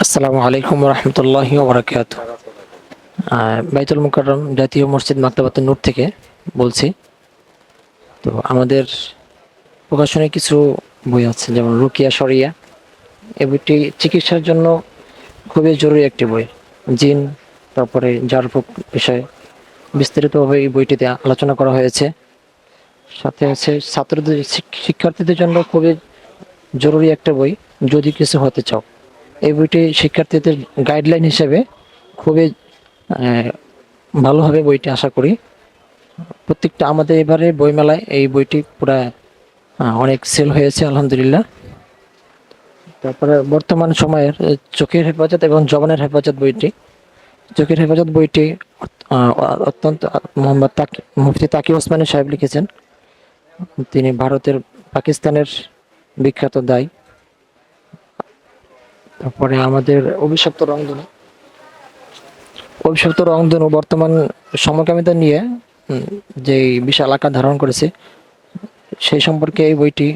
আসসালামু আলাইকুম রহমতুল্লাহি ওবরাকাতুহ। বাইতুল মুকাররম জাতীয় মসজিদ মাকতাবাতুন নূর থেকে বলছি। তো আমাদের প্রকাশনায় কিছু বই আছে, যেমন রুকিয়া শরিয়া। এই বইটি চিকিৎসার জন্য খুবই জরুরি একটি বই। জিন, তারপরে ঝাড়ফুঁক বিষয়ে বিস্তারিতভাবে এই বইটিতে আলোচনা করা হয়েছে। সাথে আছে ছাত্রদের, শিক্ষার্থীদের জন্য খুবই জরুরি একটা বই, যদি কিছু হতে চাও। এই বইটি শিক্ষার্থীদের গাইডলাইন হিসেবে খুবই আহ, ভালো হবে বইটি, আশা করি। প্রত্যেকটা আমাদের এবারে বইমেলায় এই বইটি পুরা অনেক সেল হয়েছে আলহামদুলিল্লাহ। তারপরে বর্তমান সময়ের চোখের হেফাজত এবং জবানের হেফাজত বইটি, চোখের হেফাজত বইটি আহ, অত্যন্ত মুফতি তাকি ওসমানী সাহেব লিখেছেন। তিনি ভারতের, পাকিস্তানের বিখ্যাত দাই। তারপরে আমাদের অভিশপ্ত রংধনু বর্তমান সমকামিতা নিয়ে যে বিশাল আকার ধারণ করেছে, সেই সম্পর্কে এই বইটি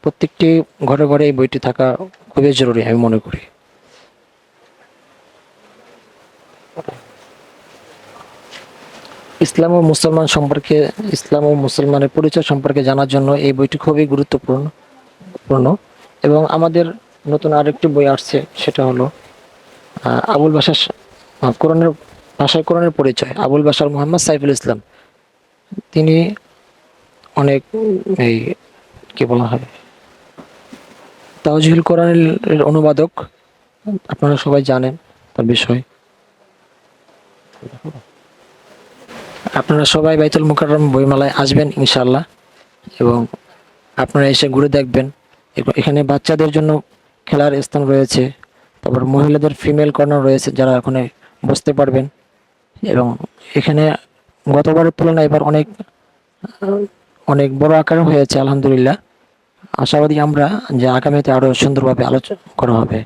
প্রত্যেকটি ঘরে ঘরে এই বইটি থাকা খুবই জরুরি আমি মনে করি। ইসলাম ও মুসলমানের পরিচয় সম্পর্কে জানার জন্য এই বইটি খুবই গুরুত্বপূর্ণ। এবং আমাদের নতুন আরেকটি বই আসছে, সেটা হলো আবুল বাশার কোরআনের ভাষায় কোরআনের পরিচয়, আবুল বাশার মোহাম্মদ সাইফুল ইসলাম। তিনি অনেক এই কি বলা হয়, তাওজিহুল কোরআনের অনুবাদক। আপনারা সবাই জানেন তার বিষয়। আপনারা সবাই বাইতুল মুকাররম বইমেলায় আসবেন ইনশাআল্লাহ, এবং আপনারা এসে ঘুরে দেখবেন। এখানে বাচ্চাদের জন্য খেলার স্থান রয়েছে, তারপর মহিলাদের ফিমেল কর্নার রয়েছে, যারা ওখানে বসতে পারবেন। এবং এখানে গতবারের তুলনায় এবার অনেক অনেক বড় আকারে হয়েছে আলহামদুলিল্লাহ। আশাবাদী আমরা যে আগামীতে আরো সুন্দরভাবে আলোচনা করা হবে।